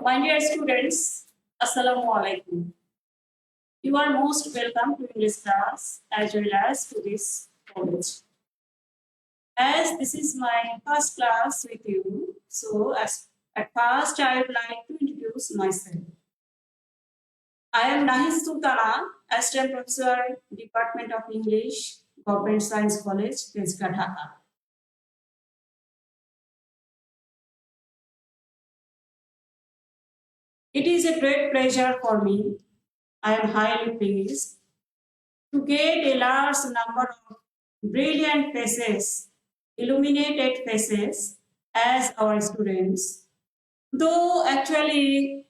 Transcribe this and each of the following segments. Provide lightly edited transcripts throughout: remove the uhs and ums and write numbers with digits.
My dear students, Assalamu alaikum. You are most welcome to English class as well as to this college. As this is my first class with you, so at first I would like to introduce myself. I am Nahis Sultana, Assistant Professor, Department of English, Government Science College, Tezca, Dhaka. It is a great pleasure for me. I am highly pleased to get a large number of brilliant faces, illuminated faces as our students. Though actually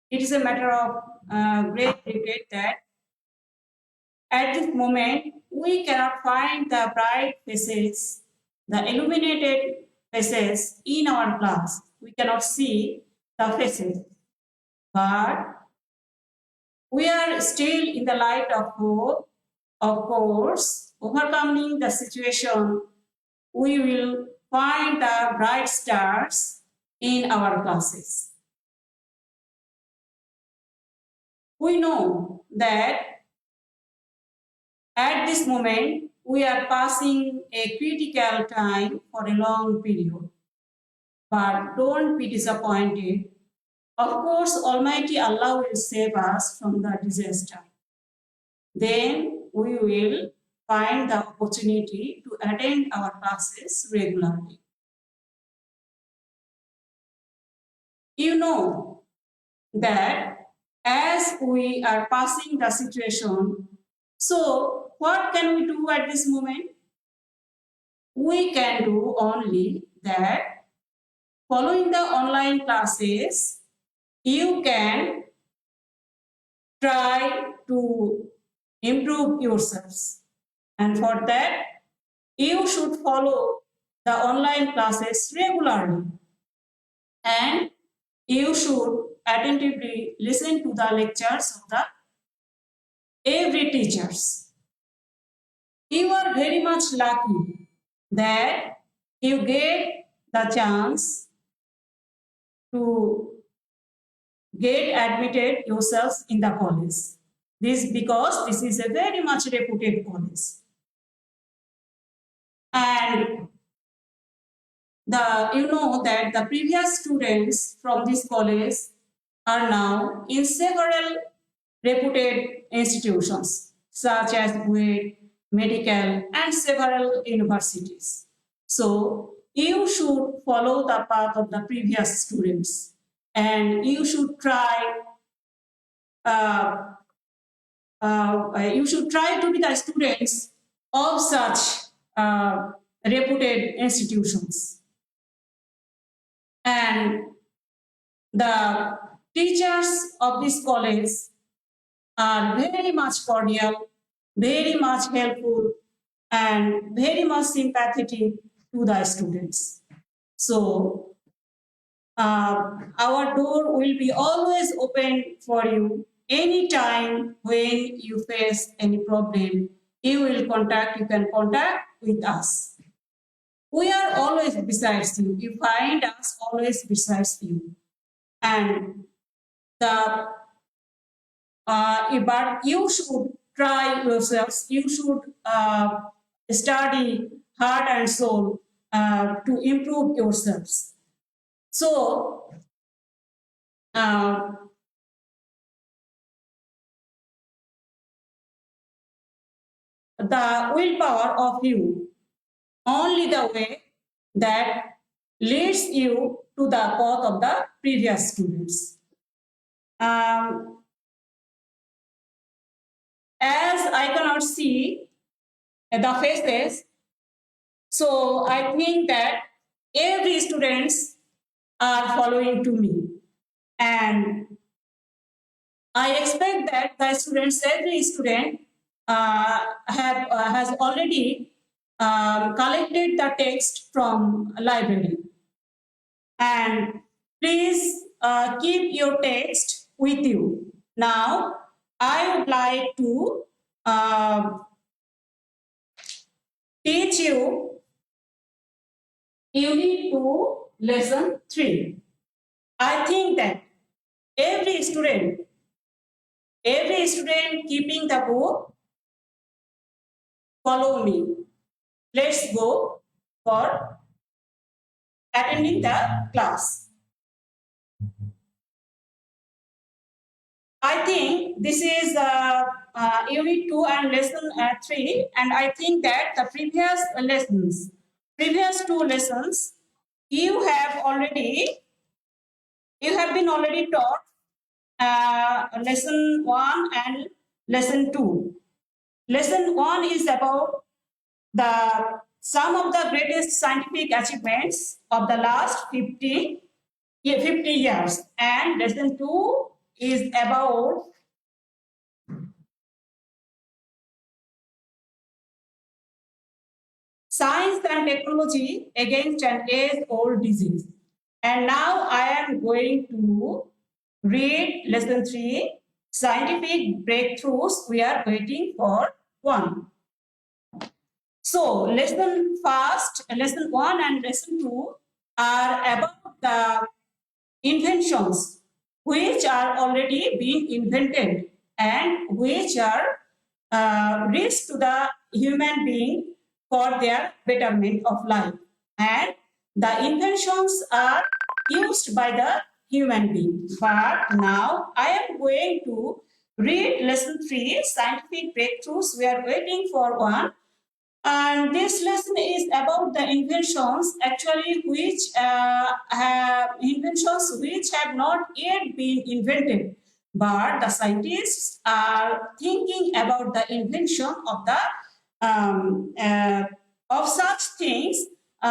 it is a matter of great regret that at this moment we cannot find the bright faces, the illuminated faces in our class. We cannot see the faces, but we are still in the light of hope. Of course, overcoming the situation, we will find the bright stars in our classes. We know that at this moment, we are passing a critical time for a long period. But don't be disappointed. Of course, Almighty Allah will save us from the disaster. Then we will find the opportunity to attend our classes regularly. You know that as we are passing the situation, so what can we do at this moment? We can do only that following the online classes, you can try to improve yourselves. And for that, you should follow the online classes regularly. And you should attentively listen to the lectures of the every teachers. You are very much lucky that you get the chance to get admitted yourselves in the college. This because this is a very much reputed college. And you know that the previous students from this college are now in several reputed institutions such as BUET, medical, and several universities. So you should follow the path of the previous students, and you should try. You should try to be the students of such reputed institutions. And the teachers of this college are very much cordial, very much helpful, and very much sympathetic to the students. So our door will be always open for you. Anytime when you face any problem, you can contact with us. We are always besides you. You find us always besides you. And but you should try yourselves. You should study heart and soul to improve yourselves. So, the willpower of you, only the way that leads you to the path of the previous students. As I cannot see the faces, so I think that every students are following to me. And I expect that the students, every student has already collected the text from library. And please keep your text with you. Now, I would like to teach you Unit 2, Lesson 3. I think that every student keeping the book, follow me. Let's go for attending the class. I think this is Unit 2 and Lesson 3, and I think that the previous two lessons, you have been already taught Lesson 1 and Lesson 2. Lesson 1 is about some of the greatest scientific achievements of the last 50 years, and Lesson 2 is about science and technology against an age-old disease. And now I am going to read Lesson 3, Scientific Breakthroughs We Are Waiting for 1. So, Lesson 1 and Lesson 2 are about the inventions which are already being invented and which are risk to the human being for their betterment of life. And the inventions are used by the human being. But now I am going to read Lesson 3, Scientific Breakthroughs We Are Waiting for 1. And this lesson is about the inventions which have not yet been invented, but the scientists are thinking about the invention of the of such things they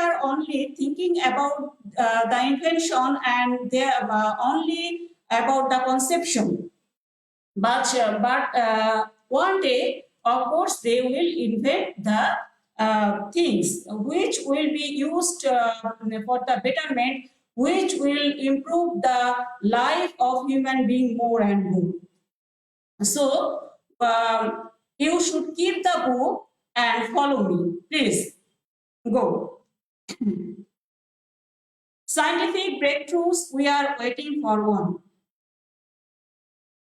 are only thinking about the invention, and they are only about the conception. But one day, of course, they will invent the things which will be used for the betterment, which will improve the life of human being more and more. So you should keep the book and follow me. Please go. Scientific breakthroughs we are waiting for 1.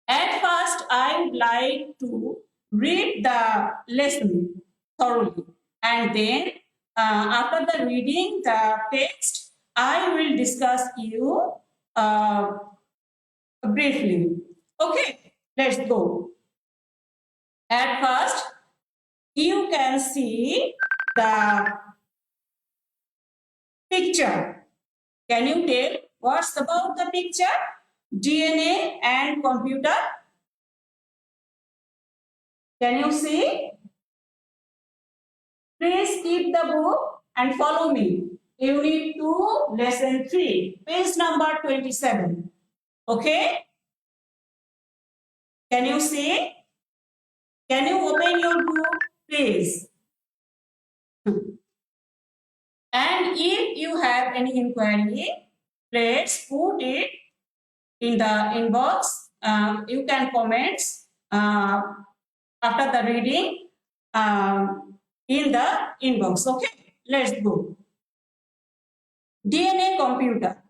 At first, I would like to read the lesson thoroughly, and then after the reading the text, I will discuss you briefly. Okay, let's go. At first, you can see the picture. Can you tell what's about the picture? DNA and computer. Can you see? Please keep the book and follow me. Unit 2, Lesson 3, page number 27. Okay? Can you see? Can you open your book, please? And if you have any inquiry, please put it in the inbox. You can comment after the reading in the inbox. Okay, let's go. DNA computer.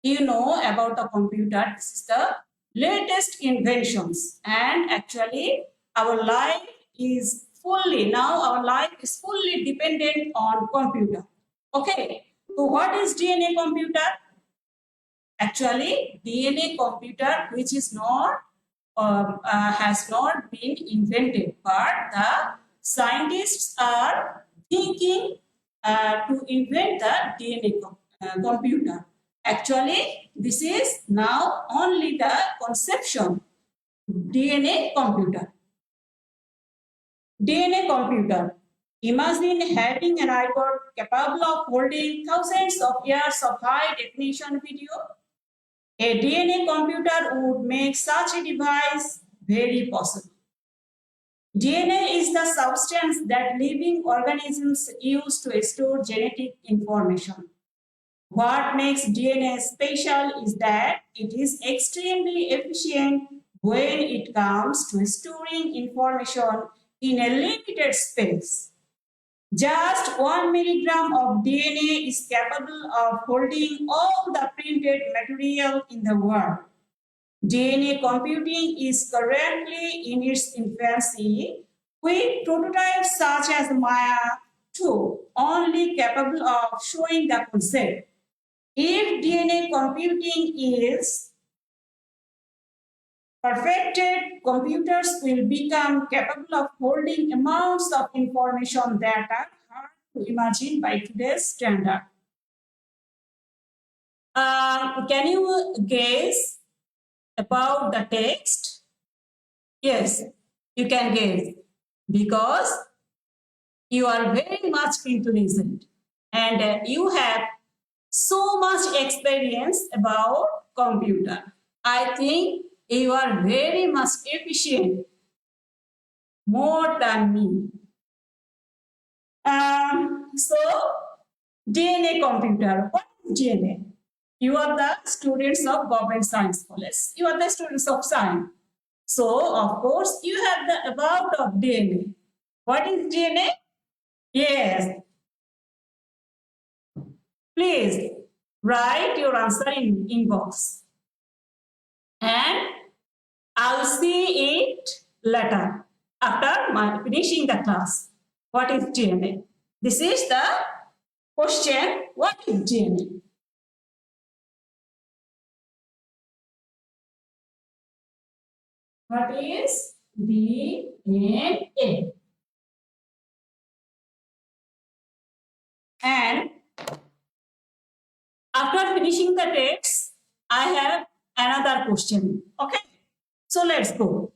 You know about the computer. This is the latest inventions, and actually our life is fully dependent on computer. Okay, so what is DNA computer? Actually, DNA computer, which is not has not been invented, but the scientists are thinking to invent the DNA computer. Actually, this is now only the conception. DNA computer. DNA computer. Imagine having an iPod capable of holding thousands of years of high definition video. A DNA computer would make such a device very possible. DNA is the substance that living organisms use to store genetic information. What makes DNA special is that it is extremely efficient when it comes to storing information in a limited space. Just 1 milligram of DNA is capable of holding all the printed material in the world. DNA computing is currently in its infancy, with prototypes such as Maya 2 only capable of showing the concept. If DNA computing is perfected, computers will become capable of holding amounts of information that are hard to imagine by today's standard. Can you guess about the text? Yes, you can guess because you are very much intelligent and you have so much experience about computer. I think you are very much efficient, more than me. So, DNA computer. What is DNA? You are the students of Government Science College. You are the students of science. So, of course, you have the about of DNA. What is DNA? Yes. Please write your answer in inbox. And I'll see it later after my finishing the class. What is DNA? This is the question. What is DNA? What is DNA? And after finishing the text, I have another question. Okay, so let's go.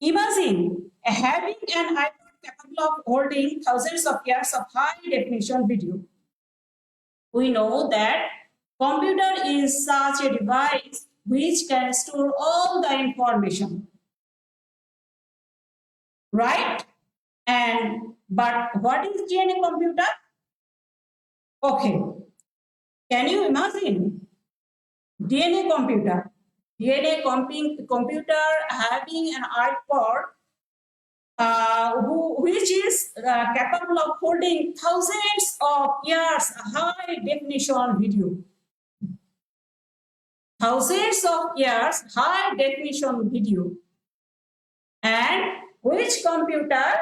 Imagine having an iPod capable of holding thousands of years of high definition video. We know that computer is such a device which can store all the information, right? But what is DNA computer? Okay, can you imagine DNA computer? DNA computer having an iPod which is capable of holding thousands of years high definition video. Thousands of years high definition video. And which computers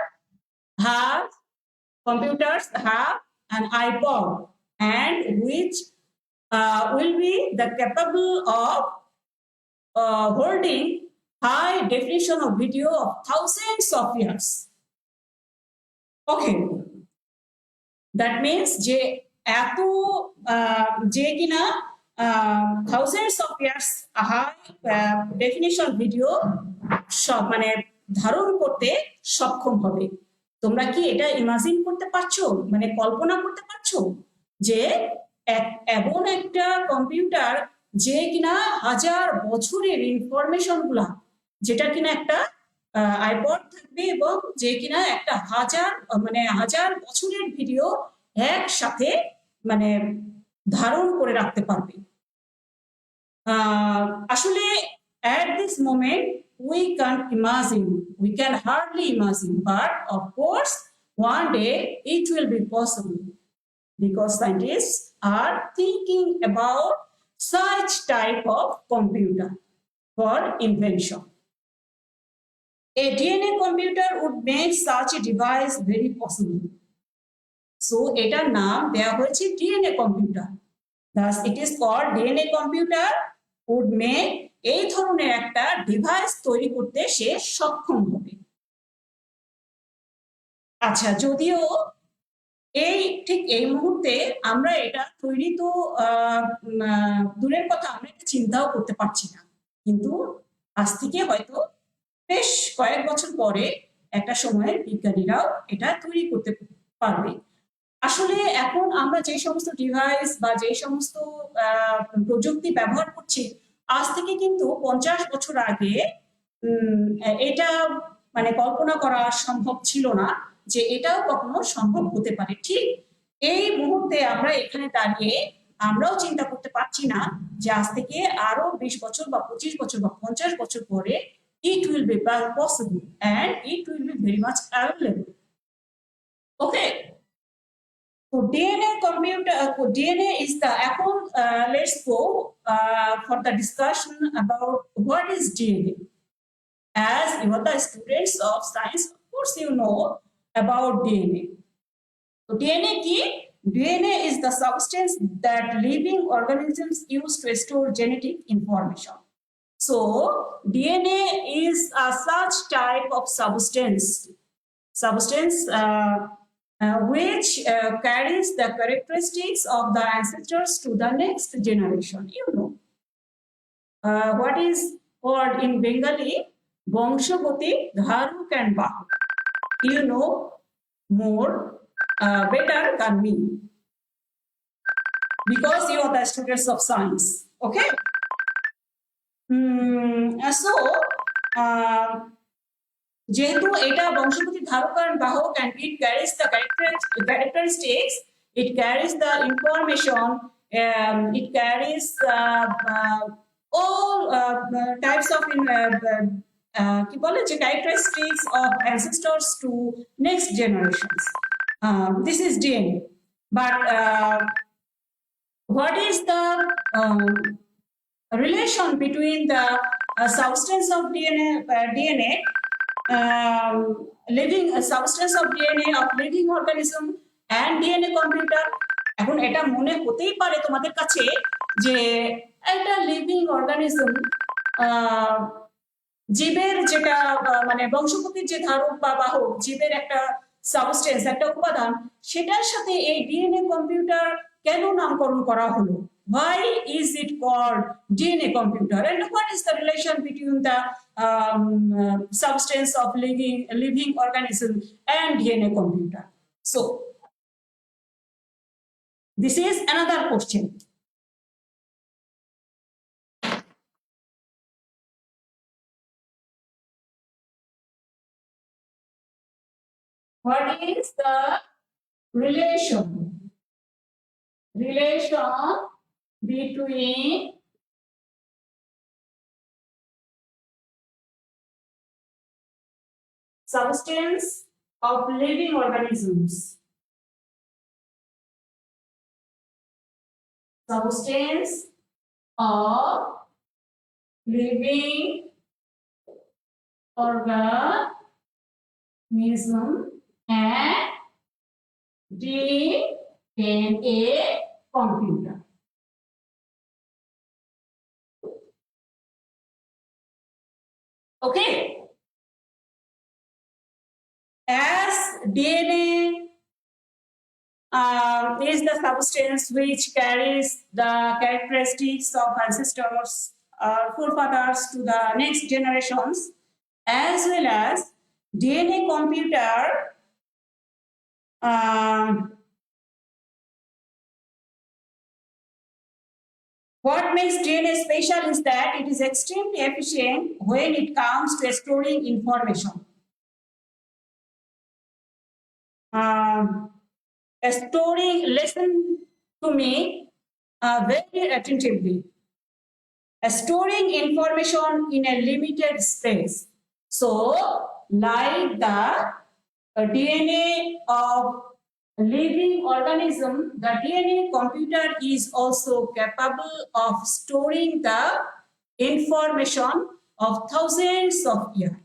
have an iPod and which will be the capable of holding high definition of video of thousands of years. Okay, that means যে কিনা thousands of years high definition video সব মানে ধারণ করতে সক্ষম হবে। তোমরা কি এটা ইমাজিন করতে পারছো, মানে কল্পনা করতে পারছো যে এমন একটা কম্পিউটার যে কিনা হাজার বছরের ইনফরমেশন গুলা, যেটা কিনা একটা আইপড থাকবে এবং যে কিনা একটা হাজার বছরের ভিডিও একসাথে মানে ধারণ করে রাখতে পারবে। আসলে at this moment we can hardly imagine, but of course one day it will be possible because scientists are thinking about such type of computer for invention. A DNA computer would make such a device very possible. So এটার নাম দেয়া হয়েছে DNA computer. Thus it is called DNA computer would make এই ধরনের একটা device তৈরি করতে সে সক্ষম হবে। আচ্ছা, যদিও ঠিক এই মুহূর্তে আমরা এটা তৈরি তো দূরের কথা, আমরা এটা চিন্তাও করতে পারছি না, কিন্তু আজ থেকে হয়তো বেশ কয়েক বছর পরে একটা সময়ে বিজ্ঞানীরাও এটা তৈরি করতে পারবে। আসলে এখন আমরা যে সমস্ত ডিভাইস বা যে সমস্ত প্রযুক্তি ব্যবহার করছি, আজ থেকে কিন্তু 50 বছর আগে এটা মানে কল্পনা করা সম্ভব ছিল না যে এটাও কখনো সম্ভব হতে পারে। ঠিক এই মুহূর্তে আমরা এখানে দাঁড়িয়ে আমরাও চিন্তা করতে পারছি না যে আজ থেকে আরো 20 বছর বা 25 বছর বা 50 বছর পরে it will be possible and it will be very much available. Okay. So DNA computer, DNA is the let's go for the discussion about what is DNA. As you are the students of science, of course you know about DNA. So DNA key, DNA is the substance that living organisms use to store genetic information. So DNA is a such type of substance which carries the characteristics of the ancestors to the next generation. You know what is called in Bengali Bongshogoti Dharuk and Bahuk. You know more better than me because you are the students of science. Okay. So যেহেতু এটা বংশগতি ধারক and বাহক and it carries the characteristics, it carries the information, it carries all types of কি বলে যে characteristics of ancestors to next generations. This is DNA. But what is the relation between the substance of DNA living substance of DNA of living organism and DNA computer? এখন এটা মনে হতেই পারে তোমাদের কাছে যে একটা লিভিং অর্গানিজম জীবের যেটা মানে বংশগতির যে ধারক বা বাহক জীবের একটা সাবস্টেন্স একটা উপাদান সেটার সাথে এই ডিএনএ কম্পিউটার কেন নামকরণ করা হলো? Why is it called DNA computer? And what is the relation between the substance of living organism and DNA computer? So, this is another question. What is the relation between substance of living organisms, substance of living organism and DNA computer? Okay. As DNA is the substance which carries the characteristics of ancestors, forefathers to the next generations, as well as DNA computer what makes DNA special is that it is extremely efficient when it comes to storing information. Listen to me very attentively. Storing information in a limited space. So, like the DNA of living organism, the DNA computer is also capable of storing the information of thousands of years.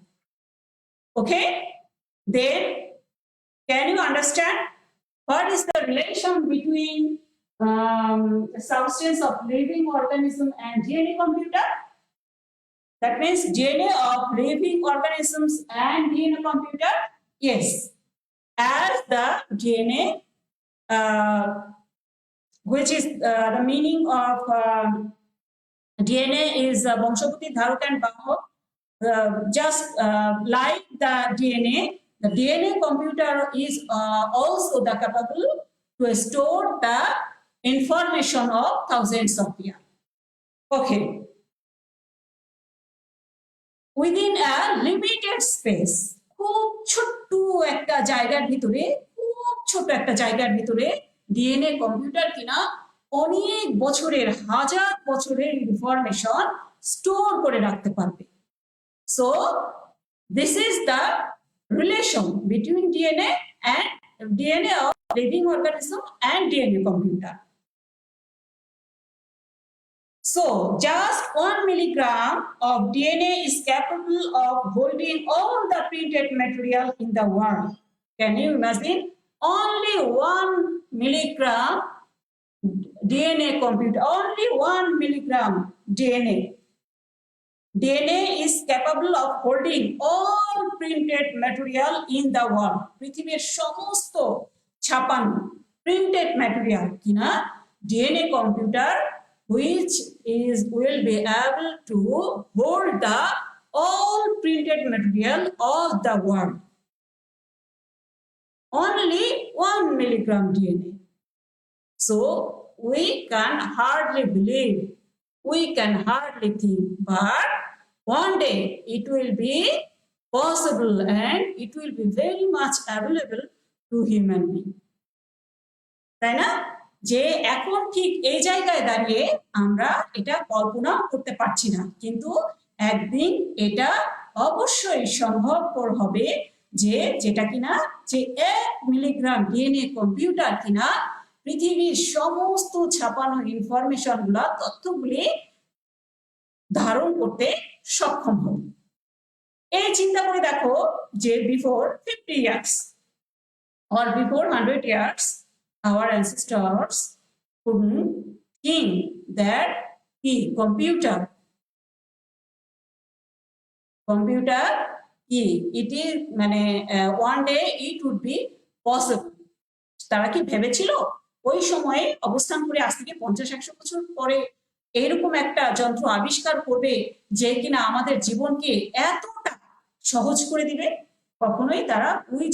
Okay? Then, can you understand what is the relation between the substance of living organism and DNA computer? That means DNA of living organisms and DNA computer? Yes. As the DNA, which is the meaning of DNA is Bongshogoti Dharuk and Bahok, just like the DNA computer is also the capable to store the information of thousands of years. Okay. Within a limited space, খুব ছোট্ট একটা জায়গার ভিতরে DNA computer কিনা অনেক বছরের হাজার বছরের ইনফরমেশন স্টোর করে রাখতে পারবে। So this is the relation between DNA and DNA of living organism and DNA computer. So just 1 milligram of DNA is capable of holding all the printed material in the world. Can you imagine? Only 1 milligram DNA computer, only 1 milligram DNA. DNA is capable of holding all printed material in the world. পৃথিবীর সমস্ত ছাপানো printed material কিনা DNA computer which will be able to hold the all printed material of the world. Only 1 milligram DNA. So we can hardly believe, we can hardly think, but one day it will be possible and it will be very much available to human being. তাই না? যে এখন ঠিক এই জায়গায় দাঁড়িয়ে আমরা এটা কল্পনা করতে পারছি না, কিন্তু একদিন এটা অবশ্যই সম্ভবপর হবে যে যেটা কিনা যে 1 মিলিগ্রাম ডিএনএ কম্পিউটার কিনা পৃথিবীর সমস্ত ছাপানো ইনফরমেশন গুলা তথ্যগুলি ধারণ করতে সক্ষম হবে। এই চিন্তা করে দেখো যে before 50 years or before 100 years our ancestors couldn't think that the computer it is মানে one day it would be possible. তারা কি ভেবেছিল ওই সময়ে অবস্থান করে আজ থেকে 50-100 বছর পরে এরকম একটা যন্ত্র আবিষ্কার করবে যে কিনা আমাদের জীবনকে এতটা সহজ করে দিবে? কখনোই তারা ওই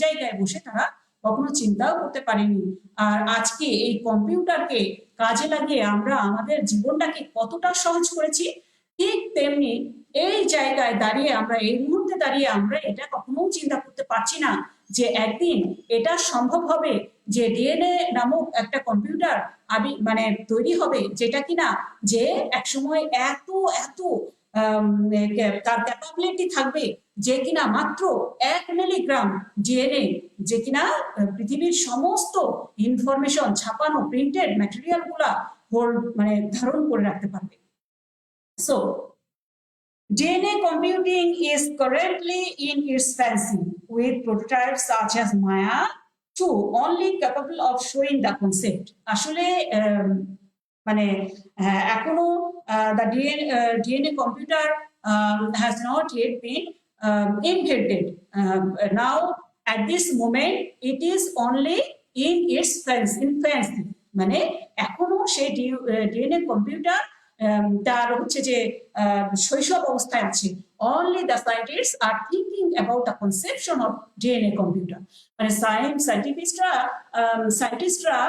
জায়গায় বসে তারা কখনো চিন্তাও করতে পারেনি। আর আজকে এই কম্পিউটারকে কাজে লাগিয়ে আমরা আমাদের জীবনটাকে কতটা সহজ করেছি, ঠিক তেমনি এই জায়গায় দাঁড়িয়ে আমরা এই মুহূর্তে দাঁড়িয়ে আমরা এটা কখনো চিন্তা করতে পারছি না যে একদিন এটা সম্ভব হবে যে ডিএনএ নামক একটা কম্পিউটার মানে তৈরি হবে যেটা কিনা যে একসময় এত তার ক্যাপাবিলিটি থাকবে যে কিনা মাত্র 1 মিলিগ্রাম ডিএনএ যে কিনা পৃথিবীর সমস্ত ইনফরমেশন ছাপানো প্রিন্টেড ম্যাটেরিয়াল গুলা মানে ধারণ করে রাখতে পারবে। So DNA computing is currently in its fancy with prototypes such as Maya 2 only capable of showing the concept. আসলে মানে এখনো the DNA computer has not yet been invented. Now at this moment it is only in its infancy. মানে এখনো সেই DNA computer তার হচ্ছে যে শৈশব অবস্থায় আছে। Only the scientists are thinking about the conception of DNA computer. মানে সায়েন্টিস্টরা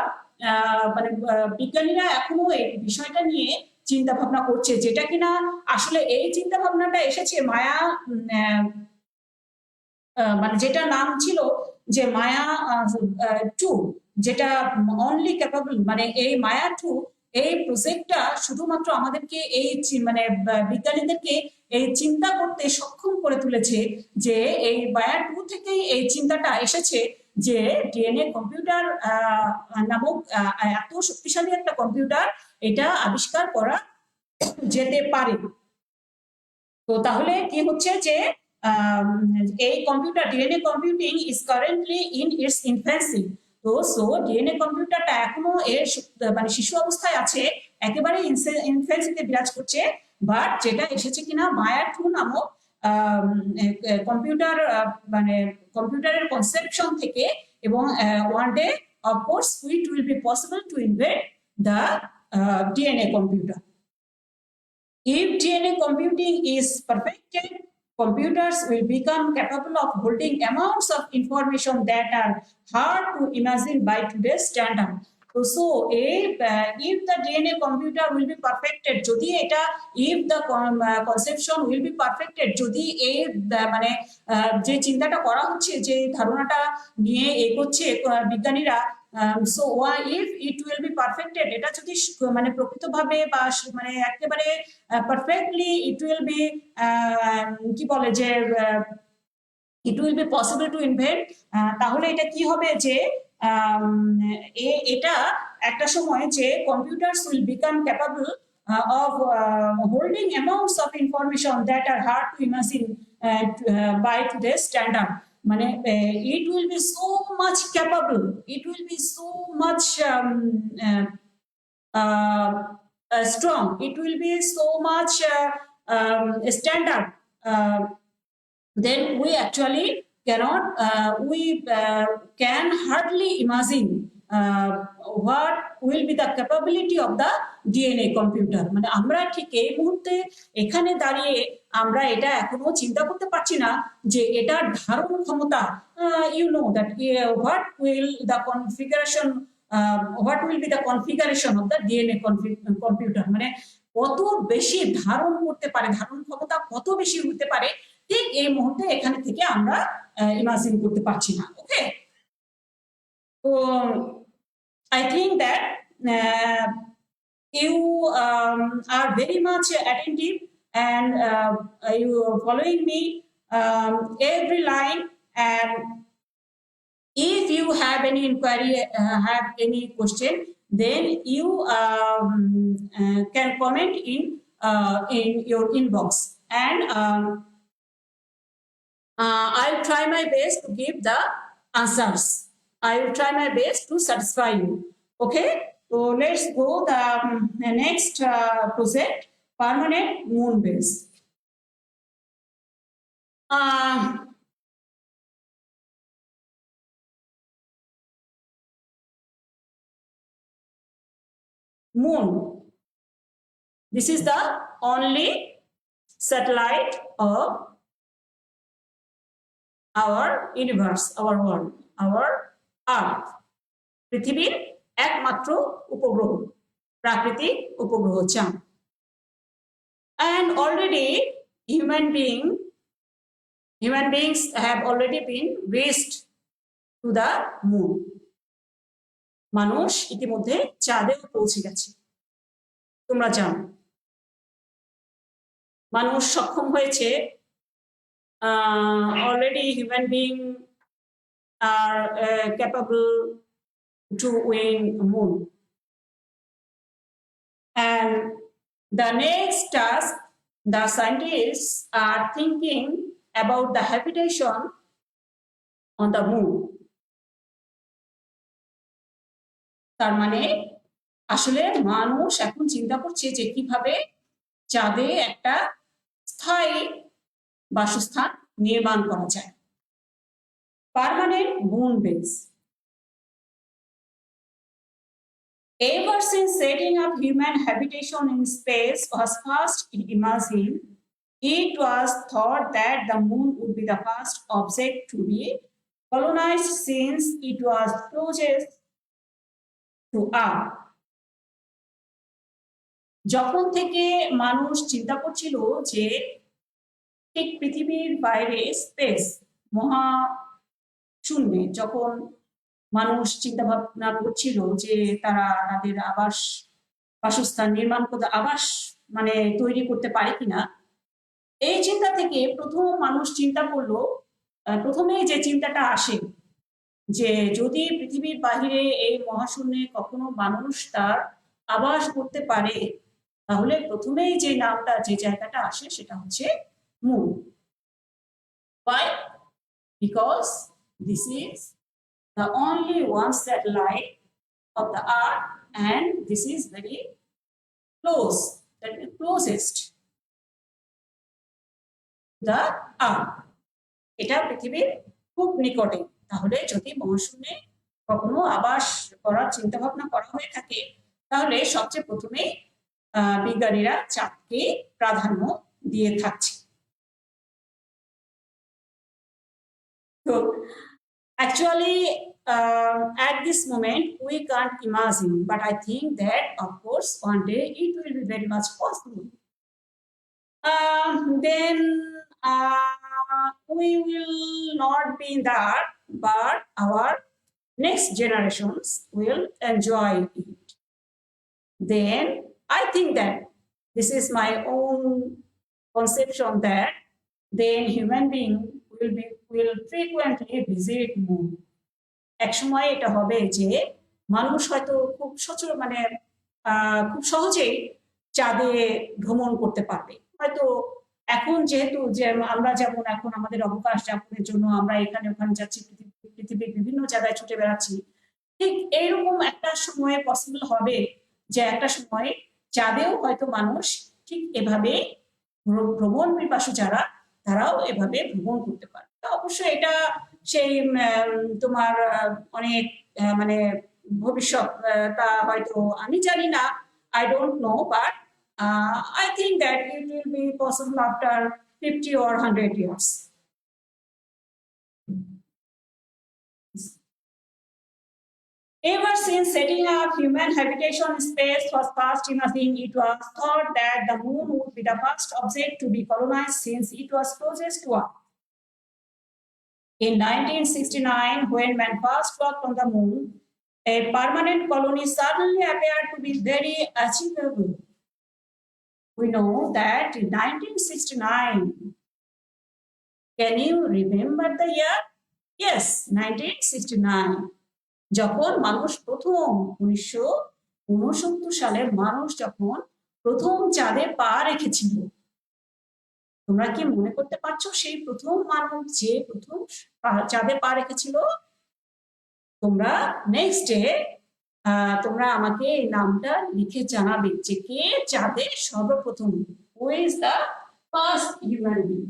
মানে বিজ্ঞানীরা এখনো এই বিষয়টা নিয়ে চিন্তা ভাবনা করছে, যেটা কিনা আসলে এই চিন্তা ভাবনাটা এসেছে মায়া মানে যেটা নাম ছিল যে মায়া 2, যেটা অনলি ক্যাপাবল মানে এই মায়া 2 এই প্রজেক্টটা শুধুমাত্র আমাদেরকে এই মানে বিজ্ঞানীদেরকে এই চিন্তা করতে সক্ষম করে তুলেছে যে এই মায়া 2 থেকেই এই চিন্তাটা এসেছে যে ডিএনএ কম্পিউটার নামক এত শক্তিশালী একটা কম্পিউটার এটা আবিষ্কার করা যেতে পারে। তো তাহলে কি হচ্ছে যে এই computer DNA computing is currently in it's infancy. তো সো ডিএনএ কম্পিউটারটা এখনো এর মানে শিশু অবস্থায় আছে, একেবারে ইনফ্যান্সিতে বিরাজ করছে, বাট যেটা এসেছে কিনা মায়া 2 নামক কম্পিউটার মানে কম্পিউটারের কনসেপশন থেকে, এবং one day of course it will be possible to invent the DNA computer. If DNA computing is perfected, computers will become capable of holding amounts of information that are hard to imagine by today's standard. So if the DNA computer will be perfected, যদি এটা if the conception will be perfected, যদি এই মানে যে চিন্তাটা করা হচ্ছে যে ধারণাটা নিয়ে এগোচ্ছে বিজ্ঞানীরা, so if it will be perfected, এটা যদি মানে প্রকৃতভাবে বা মানে একেবারে পারফেক্টলি it will be কি বলে যে it will be possible to invent, তাহলে এটা কি হবে যে এটা একটা সময় যে computers will become capable of holding amounts of information that are hard to imagine by today's standard. মানে it will be so much capable, it will be so much strong, it will be so much standard, then we actually cannot, we can hardly imagine what will be the capability of the DNA computer. মানে আমরা ঠিক এই মুহূর্তে এখানে দাঁড়িয়ে আমরা এটা এখনো চিন্তা করতে পারছি না যে এটার ধারণ ক্ষমতা, you know that what will the configuration, what will be the configuration of the DNA computer, মানে কত বেশি ধারণ করতে পারে, ধারণ ক্ষমতা কত বেশি হতে পারে, ঠিক এই মুহূর্তে এখানে থেকে আমরা ইমাজিন করতে পারছি না। ওকে, তো I think that you are very much attentive and you are following me every line, and if you have any inquiry, have any question, then you can comment in your inbox, and I'll try my best to give the answers. I will try my best to satisfy you. Okay, so let's go the next project, permanent moon base. Moon. This is the only satellite of our universe, our world, our Earth. পৃথিবীর একমাত্র উপগ্রহ, প্রাকৃতিক উপগ্রহ চাঁদ। And already human beings have already been reached to the moon. মানুষ ইতিমধ্যে চাঁদেও পৌঁছে গেছে, তোমরা জানো। মানুষ সক্ষম হয়েছে, already human beings are capable to win moon. And the next task, the scientists are thinking about the habitation on the moon. তার মানে আসলে মানুষ এখন চিন্তা করছে যে কিভাবে চাঁদে একটা স্থায়ী বাসস্থান নির্মাণ করা যায়। Permanent moon base. Ever since setting up human habitation in space was first imagined, it was thought that the moon would be the first object to be colonized since it was closest to Earth. যখন থেকে মানুষ চিন্তা করছিল যে ঠিক পৃথিবীর বাইরে space, মহাশূন্যে যখন মানুষ চিন্তা ভাবনা করছিল যে তারা তাদের বাসস্থান নির্মাণ করতে, আবাস মানে তৈরি করতে পারে কিনা, এই চিন্তা থেকে প্রথম মানুষ চিন্তা করলো, প্রথমে যে চিন্তাটা আসে যে যদি পৃথিবীর বাহিরে এই মহাশূন্যে কখনো মানুষ তার আবাস করতে পারে, তাহলে প্রথমেই যে নামটা, যে জায়গাটা আসে সেটা হচ্ছে moon. Why? Because this is the only one satellite of the Earth, and this is very close, that is closest to the Earth. এটা পৃথিবীর খুব নিকটে। তাহলে যদি মহাশূন্যে কখনো আবাস করার চিন্তা ভাবনা করা হয়ে থাকে, তাহলে সবচেয়ে প্রথমে বিজ্ঞানীরা চাঁদকে প্রাধান্য দিয়ে থাকছে। তো actually at this moment we can't imagine, but I think that of course one day it will be very much possible. Then we will not be in that, but our next generations will enjoy it. Then I think that this is my own conception, that then human being will be will frequently visit moon. এক সময় এটা হবে যে মানুষ হয়তো খুব খুব সহজেই চাঁদে ভ্রমণ করতে পারবে। হয়তো এখন যেহেতু যে আমরা যেমন এখন আমাদের অবকাশ যাপনের জন্য আমরা এখানে ওখানে যাচ্ছি, পৃথিবীর বিভিন্ন জায়গায় ছুটে বেড়াচ্ছি, ঠিক এইরকম একটা সময়ে পসিবল হবে যে একটা সময় চাঁদেও হয়তো মানুষ ঠিক এভাবে ভ্রমণ পিপাসু যারা তারাও এভাবে ভ্রমণ করতে পারে। অবশ্যই এটা সেই তোমার অনেক মানে ভবিষ্যৎ তা হয়তো আমি জানি না, I don't know, but I think that it will be possible after 50 or 100 years. Ever since setting up human habitation space was first emerging, it was thought that the moon would be the first object to be colonized since it was closest to Earth. In 1969, when man first walked on the moon, a permanent colony suddenly appeared to be very achievable. We know that in 1969, can you remember the year? Yes, 1969. যখন মানুষ প্রথম 1969 সালে মানুষ যখন প্রথম চাঁদে পা রেখেছিল, তোমরা কি মনে করতে পারছো সেই প্রথম মানব যে প্রথম চাঁদে পা রেখেছিল? তোমরা নেক্সট ডে তোমরা আমাকে এই নামটা লিখে জানাবে যে কে চাঁদে সর্বপ্রথম, who is the first human being.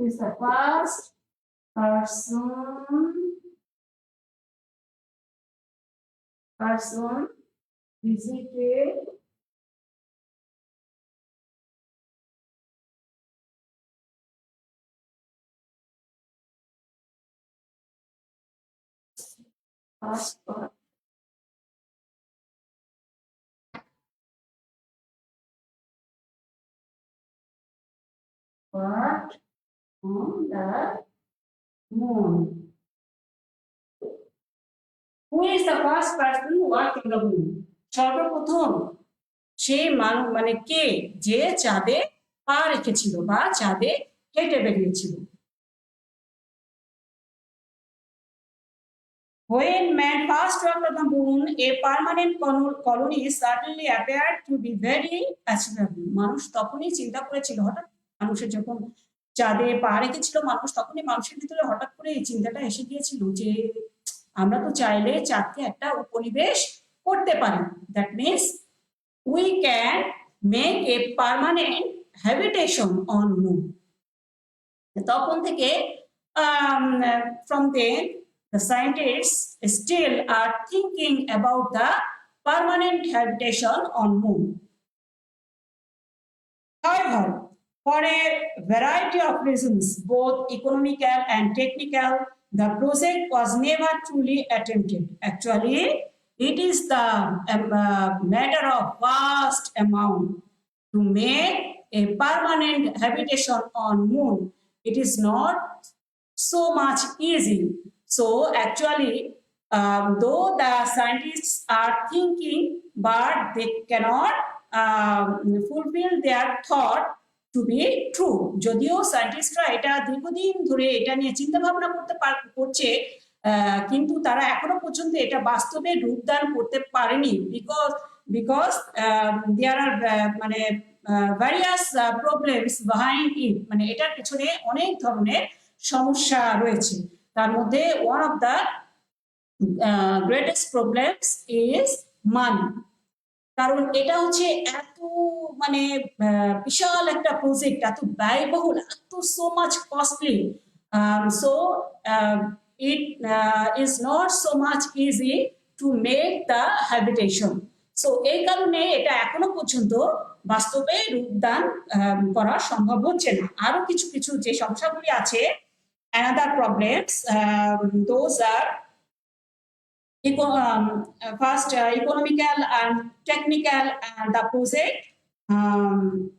Is the first person visited first part on the moon. Who is the first person who walked on the moon? সর্বপ্রথম সেই মানব মানে কে যে চাঁদে পা রেখেছিল বা চাঁদে হেঁটে বেরিয়েছিল? When man first walked on the moon, a permanent colony suddenly appeared to be very achievable. মানুষ তখনই চিন্তা করেছিল, হঠাৎ মানুষের যখন চাঁদে পা রেখেছিল মানুষ, তখনই মানুষের ভিতরে হঠাৎ করে এই চিন্তাটা এসে গিয়েছিল যে আমরা তো চাইলে চাঁদকে একটা উপনিবেশ করতে পারি। That means we can make a permanent habitation on moon. তখন থেকে from then the scientists still are thinking about the permanent habitation on moon. However, for a variety of reasons, both economical and technical, the project was never truly attempted. Actually, it is the matter of vast amount to make a permanent habitation on moon. It is not so much easy. So actually, though the scientists are thinking, but they cannot fulfill their thought to be true. যদিও সায়েন্টিস্টরা এটা দীর্ঘদিন ধরে এটা নিয়ে চিন্তা ভাবনা করছে, কিন্তু তারা এখনো পর্যন্ত এটা বাস্তবে রূপদান করতে পারেনি, বিকজ দেয়ার আর মানে ভ্যারিয়াস প্রবলেমস বিহাইন্ড ইট, মানে এটার পেছনে অনেক ধরনের সমস্যা রয়েছে। তার মধ্যে one of the greatest problems is money. কারণ এটা হচ্ছে এত মানে বিশাল একটা প্রজেক্ট, এত ব্যয়বহুল, এত so much costly, so it is not so much easy to make the habitation. So এই কারণে এটা এখনো পর্যন্ত বাস্তবে রূপদান করা সম্ভব হচ্ছে না। আরো কিছু কিছু যে সমস্যাগুলি আছে, another problems, those are first economical and technical, and the project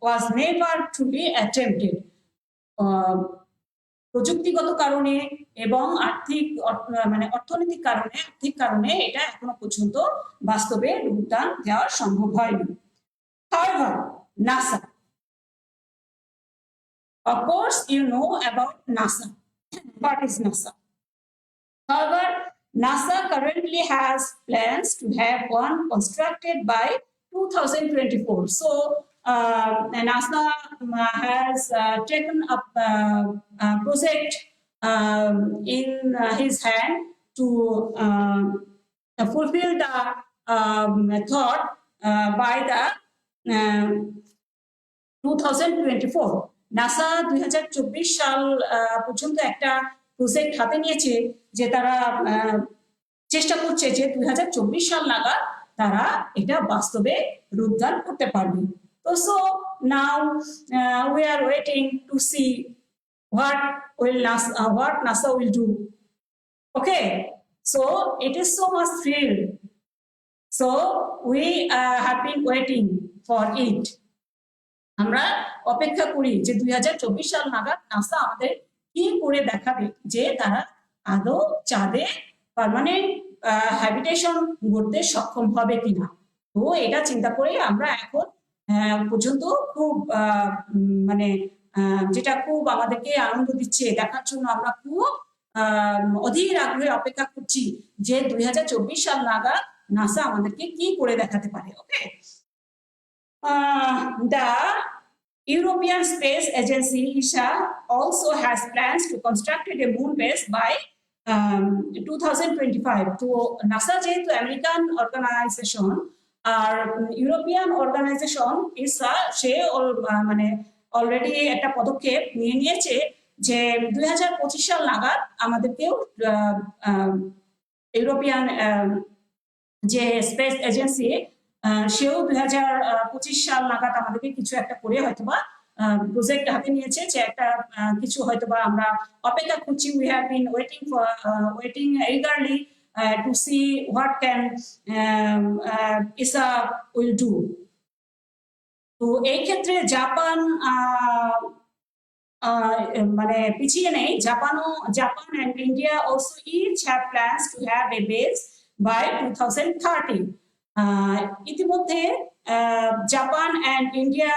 was never truly attempted. প্রযুক্তিগত কারণে এবং অর্থনৈতিক কারণে এটা এখনো পর্যন্ত বাস্তবে রূপদান দেওয়া সম্ভব হয়নি। However, NASA. Of course, you know about NASA. What is NASA? However, NASA currently has plans to have one constructed by 2024. So, NASA has taken up a project in his hand to fulfill the thought by the 2024. NASA 2024 সাল পর্যন্ত একটা project হাতে নিয়েছে যে তারা চেষ্টা করছে যে 2024 সাল নাগাদ তারা এটা বাস্তবে রূপদান করতে পারবে। তো so now we are waiting to see what NASA will do. Okay, so it is so much thrilled. So we have been waiting for it. আমরা অপেক্ষা করি যে 2024 সাল নাগাদ নাসা আমাদের কি করে দেখাবে যে তারা আদৌ চাঁদে পার্মানেন্ট হ্যাবিটেশন গড়তে সক্ষম হবে কিনা। তো এটা চিন্তা করে আমরা এখন পর্যন্ত খুব যেটা খুব আমাদেরকে আনন্দ দিচ্ছে দেখার জন্য আমরা খুব অধীর আগ্রহে অপেক্ষা করছি যে 2024 সাল নাগাদ নাসা আমাদেরকে কি করে দেখাতে পারে। ওকে, the European Space Agency ESA also has plans to construct a moon base by 2025. তো নাসা যেহেতু আমেরিকান অর্গানাইজেশন আর ইউরোপিয়ান অর্গানাইজেশন ESA সে অলরেডি একটা পদক্ষেপ নিয়েছে যে 2025 সাল নাগাদ আমাদেরকেও ইউরোপিয়ান যে স্পেস এজেন্সি সেও 2025 সাল নাগাদ আমাদেরকে কিছু একটা করে হয়তোবা প্রজেক্ট হাতে নিয়েছে যে একটা কিছু হয়তোবা আমরা অপেক্ষা করছি। We have been waiting eagerly to see what can ESA will do. তো এই ক্ষেত্রে জাপান পিছিয়ে নেই। Japan and India also each have plans to have a base by 2030. ইতিমধ্যে Japan and India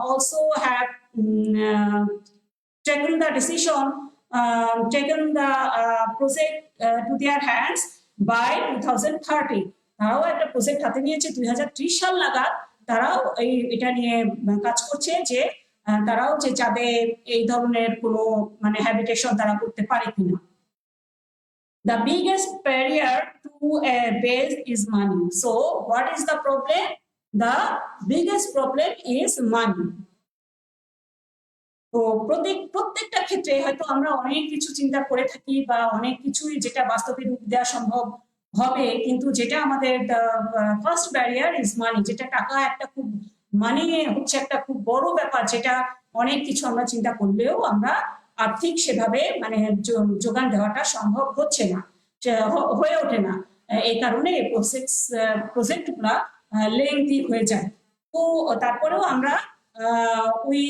also have taken the decision, taken the project to their hands by 2030. তারাও একটা project হাতে নিয়েছে 2030 সাল নাগাদ তারাও এটা নিয়ে কাজ করছে যে তারাও যে চাঁদে এই ধরনের কোনো হ্যাবিটেশন তারা করতে পারে কিনা। The biggest barrier to a base is money. So, what is the problem? The biggest problem is money. তো প্রত্যেকটা ক্ষেত্রে হয়তো আমরা অনেক কিছু চিন্তা করে থাকি বা অনেক কিছুই যেটা বাস্তবে রূপ দেওয়া সম্ভব হবে, কিন্তু যেটা আমাদের ফার্স্ট ব্যারিয়ার ইজ মানি, যেটা টাকা একটা খুব মানি হচ্ছে একটা খুব বড় ব্যাপার, যেটা অনেক কিছু আমরা চিন্তা করলেও আমরা আর্থিক সেভাবে যোগান দেওয়াটা সম্ভব হচ্ছে না, হয়ে ওঠে না। এই কারণে প্রজেক্টগুলা লেন্থি হয়ে যায়। তো তারপরেও আমরা উই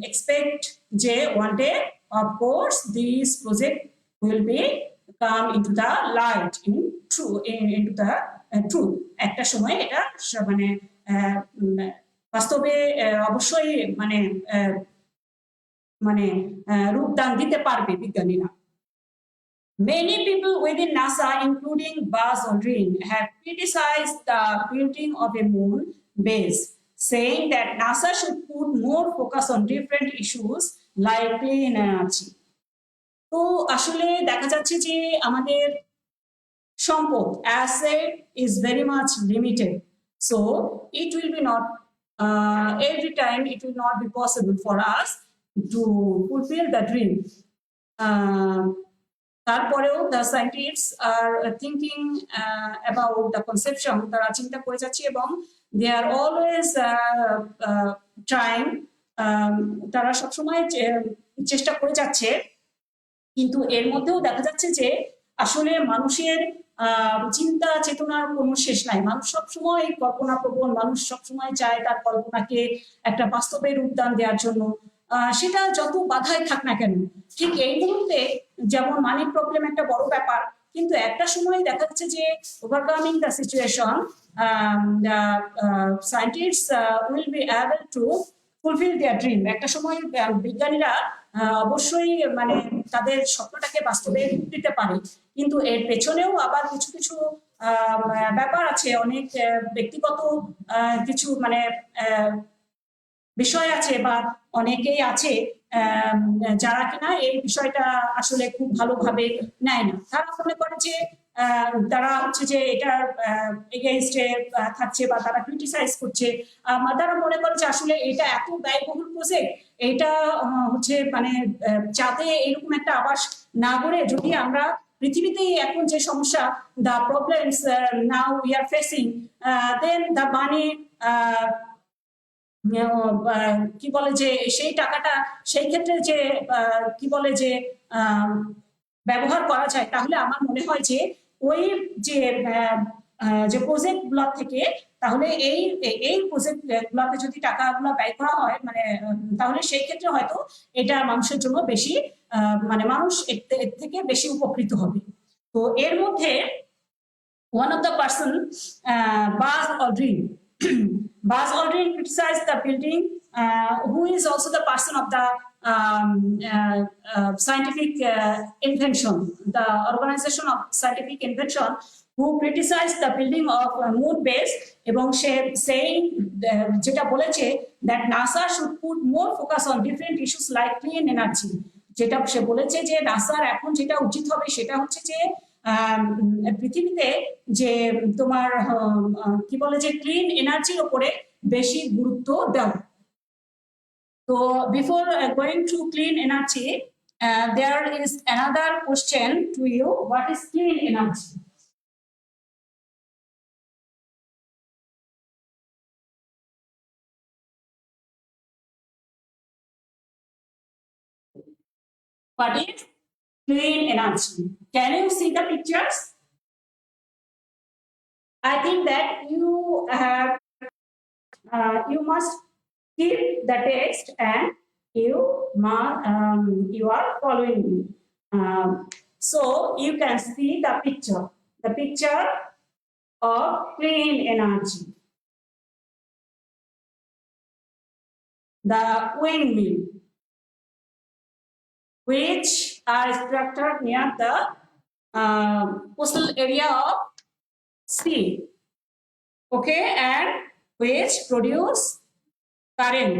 এক্সপেক্ট যে one day of course this project will be come into the light into the truth. একটা সময় এটা বাস্তবে অবশ্যই রূপদান দিতে পারবে বিজ্ঞানীরা। Many people within NASA, including Buzz Aldrin, have criticized the building of a moon base, saying that NASA should put more focus on different issues like clean energy. তো আসলে দেখা যাচ্ছে যে আমাদের সম্পদ asset is very much limited, so it will be not every time it will not be possible for us to fulfill the dream. তারপরেও the scientists are thinking about the conception, তারা চিন্তা করে যাচ্ছে এবং they are always trying, তারা সবসময় চেষ্টা করে যাচ্ছে, কিন্তু এর মধ্যেও দেখা যাচ্ছে যে আসলে মানুষের চিন্তা চেতনার কোনো শেষ নাই। মানুষ সবসময় কল্পনাপ্রবণ, মানুষ সবসময় চায় তার কল্পনাকে একটা বাস্তবে রূপদান দেওয়ার জন্য। সেটা যত বাধাই থাক না কেন, ঠিক এই মুহূর্তে যেমন মানি প্রবলেম একটা বড় ব্যাপার, কিন্তু একটা সময় দেখা যাচ্ছে যে overcoming the situation, scientist will be able to fulfil their dream. একটা সময় বিজ্ঞানীরা অবশ্যই মানে তাদের স্বপ্নটাকে বাস্তবে রূপ দিতে পারে, কিন্তু এর পেছনেও আবার কিছু কিছু ব্যাপার আছে, অনেক ব্যক্তিগত কিছু মানে বিষয় আছে, বা অনেকেই আছে যারা কিনা এই বিষয়টা আসলে খুব ভালোভাবে নেয় না। তারা মনে করে যে তারা হচ্ছে যে এটার এগেইনস্টে থাকছে বা তারা ক্রিটিসাইজ করছে। তারা মনে করে যে আসলে এটা এত ব্যয়বহুল প্রজেক্ট, এটা হচ্ছে মানে যাতে এরকম একটা আবাস না গড়ে, যদি আমরা পৃথিবীতেই এখন যে সমস্যা, the problems now we are facing, then the money কি বলে যে সেই টাকাটা সেই ক্ষেত্রে যে কি বলে যে ব্যবহার করা যায়, তাহলে আমার মনে হয় যে ওই যে যে প্রজেক্ট গুলো থেকে, তাহলে এই প্রজেক্ট গুলোতে যদি টাকাগুলো ব্যয় করা হয় মানে তাহলে সেই ক্ষেত্রে হয়তো এটা মানুষের জন্য বেশি মানে মানুষ এর থেকে বেশি উপকৃত হবে। তো এর মধ্যে one of the person, Buzz Aldrin, Buzz Aldrin criticized the building, who is also the person of the scientific invention, the organization of scientific invention, who criticized the building of moon base, এবং সে saying যেটা বলেছে that NASA should put more focus on different issues like clean energy। যেটা সে বলেছে যে নাসার এখন যেটা উচিত হবে সেটা হচ্ছে যে পৃথিবীতে যে তোমার কি বলে যে ক্লিন এনার্জির উপরে বেশি গুরুত্ব দেওয়া। তো before going to clean energy, there is another question to you: what is clean energy? What is clean energy? Can you see the pictures? I think that you have you must keep the text and you are following me. So you can see the picture of clean energy. The windmill, which are structured near the coastal area of sea, okay, and which produce current,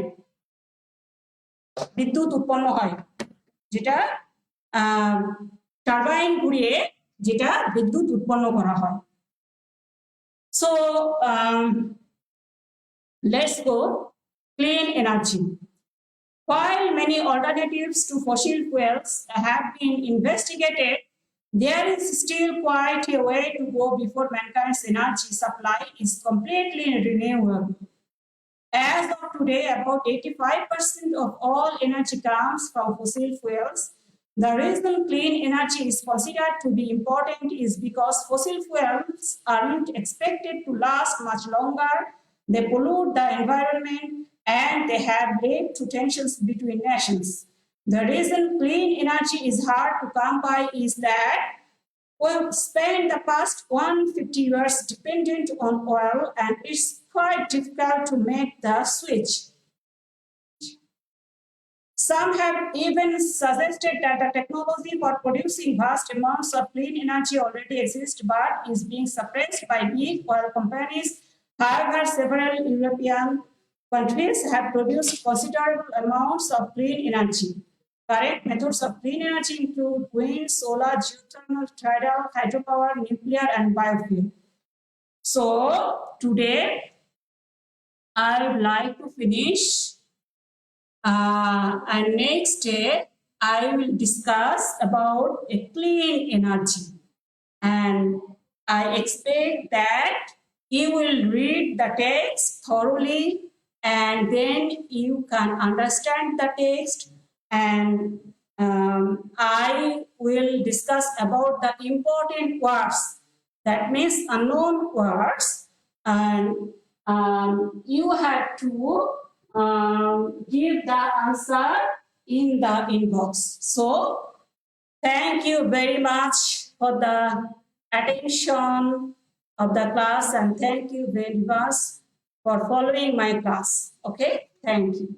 বিদ্যুৎ উৎপন্ন হয়, যেটা turbine ঘুরিয়ে যেটা বিদ্যুৎ উৎপন্ন করা হয়। So let's go clean energy. While many alternatives to fossil fuels have been investigated, there is still quite a way to go before mankind's energy supply is completely renewable. As of today, about 85% of all energy comes from fossil fuels. The reason clean energy is considered to be important is because fossil fuels aren't expected to last much longer, they pollute the environment, and they have led to tensions between nations. The reason clean energy is hard to come by is that we've spent the past 150 years dependent on oil, and it's quite difficult to make the switch. Some have even suggested that the technology for producing vast amounts of clean energy already exists but is being suppressed by big oil companies. However, several European countries have produced considerable amounts of clean energy. Current methods of clean energy include wind, solar, geothermal, tidal, hydropower, nuclear, and biofuel. So today, I would like to finish, and next day I will discuss about a clean energy, and I expect that you will read the text thoroughly, and then you can understand the text, and I will discuss about the important words That means unknown words, and you have to give the answer in the inbox. So thank you very much for the attention of the class, and thank you very much for following my class. Okay, thank you.